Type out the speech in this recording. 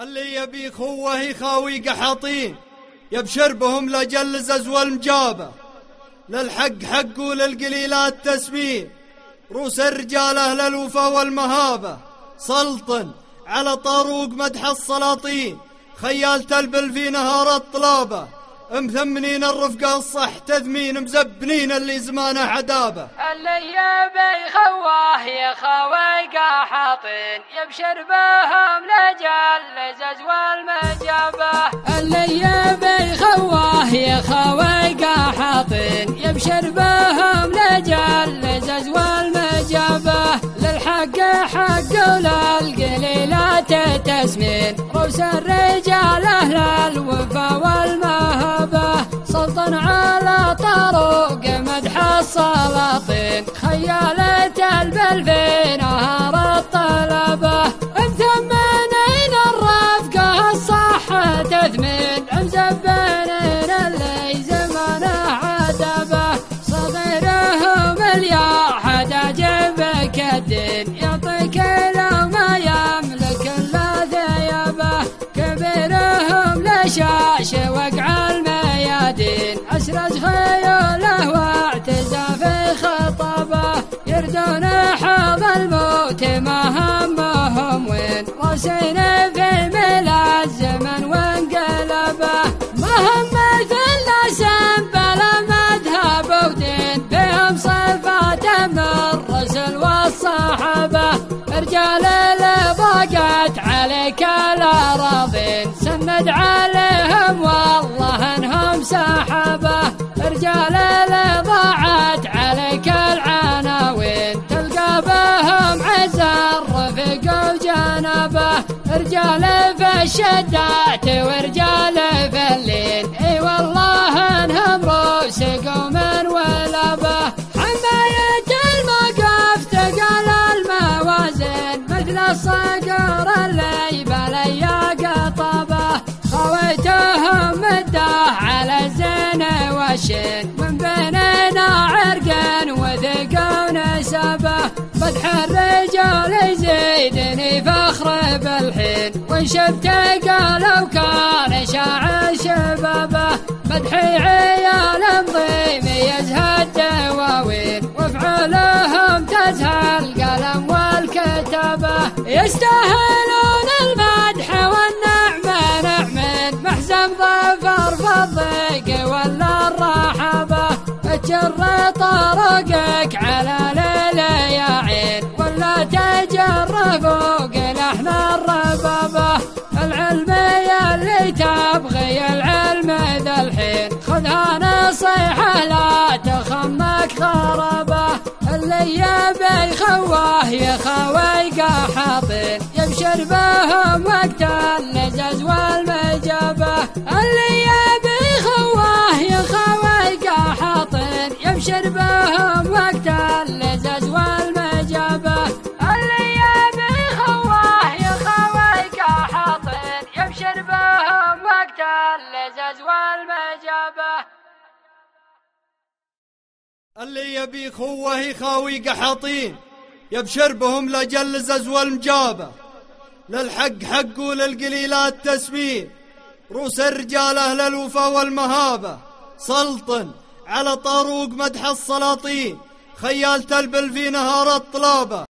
اللي يبي خوه يخاوي قحاطين يبشر بهم لجل زز والمجابة، للحق حق وللقليلات تسمين، روس الرجال أهل الوفا والمهابة، سلطن على طاروق مدح السلاطين، خيال تلبل في نهار الطلابة، مثمنين الرفقة الصح تذمين، مزبنين اللي زمانه عدابة. اللي يبي خواه يخاوي قحاطين يبشر بهم لجل زز والمجابة، اللي يبي خواه يخاوي قحاطين يبشر بهم لجل زز والمجابة، للحق حق وللقليلات تسمين، روس الرجال أهل الوفا والمهابة، سلطن على طرق مدح السلاطين، خيالة البل في نهار الطلبة، مثمنين الرفقة الصح تثمين، مزبنين اللي زمانه عدبة، صغيرهم اليا جيبك الدين، يعطيك لو ما يملك الا ثيابه، كبيرهم لشاش وقع الميادين، اسرج خيوله واعتزى في خطبه، يردون حوض الموت ما همهم وين، راسين في ملا الزمن وانقلبه، ما هم مثل سنبل مذهب ودين، بهم صفات من الرسل والصحابة، رجال اللي ضاقت عليك الأراضين، سند عليهم والله انهم سحابة، رجال اللي ضاعت عليك العناوين، تلقى بهم عز الرفق وجنبه، رجال في الشدات ورجال في اللين، اي والله انهم رؤوس قوم ولبه، حماية الموقف ثقل الموازين، مثل الصقر اللي بليا قطبه، خويتهم مده على الزين والشين، من بيننا عرق وثق ونسبه، مدح الرجال يزيدني فخر بالحين، وان شفت قالوا كان شاعر شبابه، مدحي عيال مضيم يزهد دواوين، وافعالهم تزهى القلم والكتابه، يستاهلون المدح والنعمه نعمين، محزم ظفر فالضيق ولا الرحابه، تجر طرقك على ليلة يا عين، ولا تجر فوق لحن الربابه، العلم يا اللي تبغي العلم ذا الحين، خذها نصيحة لا تخمك خرابه، اللي يبي خواه يخاوي قحاطين يبشر بهم وقت اللزز والمجابة، اللي يبي خواه يخاوي قحاطين يبشر بهم وقت اللزز والمجابة، اللي يبي خواه يخاوي قحاطين يبشر بهم وقت اللزز والمجابة، اللي يبي خوه يخاوي قحاطين يبشر بهم لجل زز والمجابة، للحق حق وللقليلات تسمين، روس الرجال أهل الوفا والمهابة، سلطن على طاروق مدح السلاطين، خيال تلبل في نهار الطلابة.